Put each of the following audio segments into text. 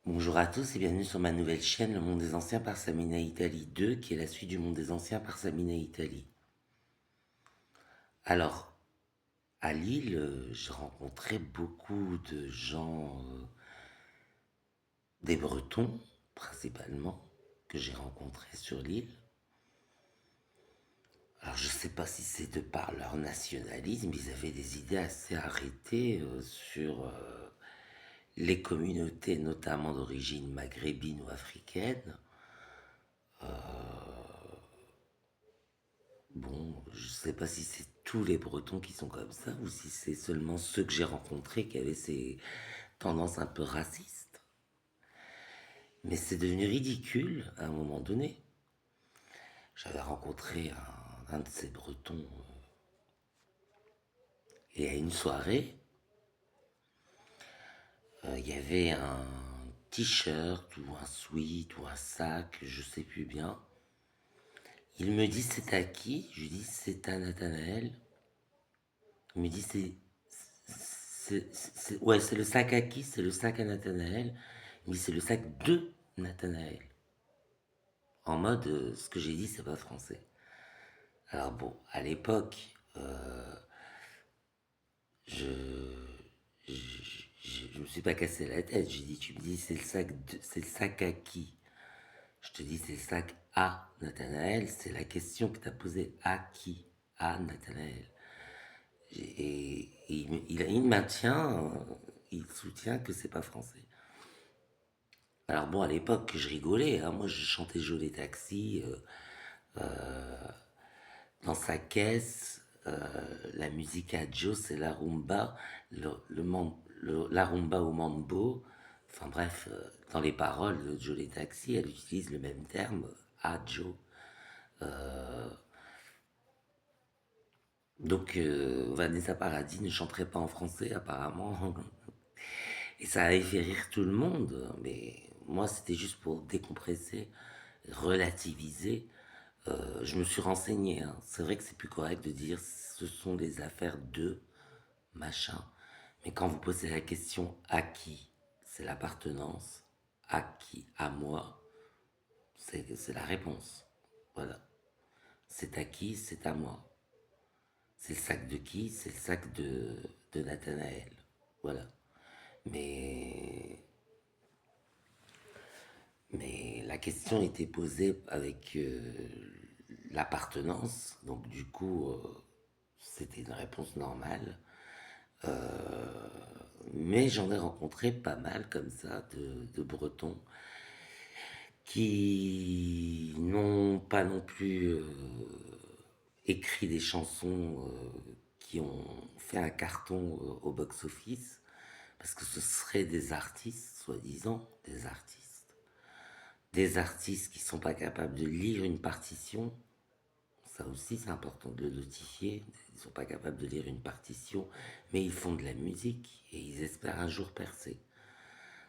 Bonjour à tous et bienvenue sur ma nouvelle chaîne Le Monde des Anciens par Samina Italie 2, qui est la suite du Monde des Anciens par Samina Italie. Alors, à Lille, j'ai rencontré beaucoup de gens, des Bretons principalement, que j'ai rencontrés sur l'île. Alors, je ne sais pas si c'est de par leur nationalisme, ils avaient des idées assez arrêtées sur les communautés, notamment d'origine maghrébine ou africaine. Bon, je sais pas si c'est tous les Bretons qui sont comme ça ou si c'est seulement ceux que j'ai rencontrés qui avaient ces tendances un peu racistes. Mais c'est devenu ridicule à un moment donné. J'avais rencontré un de ces Bretons et à une soirée, il y avait un t-shirt ou un sweat ou un sac, je sais plus bien. Il me dit c'est à qui? Je lui dis c'est à Nathanaël. Il me dit ouais, c'est le sac à qui? C'est le sac à Nathanaël. Il me dit c'est le sac de Nathanaël. En mode, ce que j'ai dit, c'est pas français. Alors bon, à l'époque, je, je me suis pas cassé la tête. J'ai dit, tu me dis c'est le sac à qui? Je te dis c'est le sac à Nathanaël. C'est la question que tu as posée à qui? À Nathanaël. Et il maintient, il soutient que c'est pas français. Alors bon, à l'époque, je rigolais, hein. Moi, je chantais Jolie Taxi dans sa caisse. La musique à Joe, c'est la rumba, la rumba au mambo. Enfin bref, dans les paroles de Jolie Taxi, elle utilise le même terme, à Joe. Donc Vanessa Paradis ne chanterait pas en français apparemment. Et ça avait fait rire tout le monde. Mais moi, c'était juste pour décompresser, relativiser. Je me suis renseigné, hein. C'est vrai que c'est plus correct de dire ce sont des affaires de machin. Mais quand vous posez la question à qui, c'est l'appartenance. À qui? À moi. C'est la réponse. Voilà. C'est à qui? C'est à moi. C'est le sac de qui? C'est le sac de Nathanaël. Voilà. Mais, mais la question était posée avec l'appartenance. Donc du coup, c'était une réponse normale. Mais j'en ai rencontré pas mal comme ça de Bretons qui n'ont pas non plus écrit des chansons qui ont fait un carton au box-office, parce que ce seraient des artistes, soi-disant, des artistes qui sont pas capables de lire une partition. Ça aussi, c'est important de le notifier. Ils sont pas capables de lire une partition, mais ils font de la musique et ils espèrent un jour percer.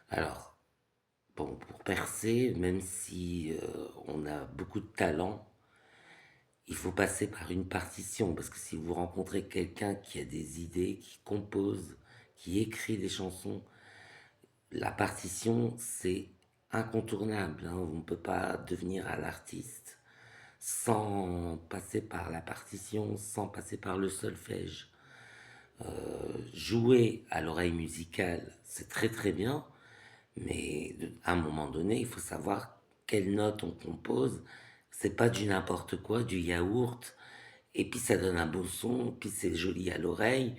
Alors, bon, pour percer, même si on a beaucoup de talent, il faut passer par une partition, parce que si vous rencontrez quelqu'un qui a des idées, qui compose, qui écrit des chansons, la partition, c'est incontournable, hein. On ne peut pas devenir un artiste sans passer par la partition, sans passer par le solfège. Jouer à l'oreille musicale, c'est très très bien, mais à un moment donné, il faut savoir quelles notes on compose. C'est pas du n'importe quoi, du yaourt, et puis ça donne un beau son, puis c'est joli à l'oreille,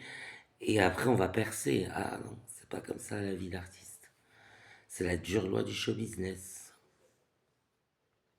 et après on va percer. Ah non, c'est pas comme ça la vie d'artiste. C'est la dure loi du show business.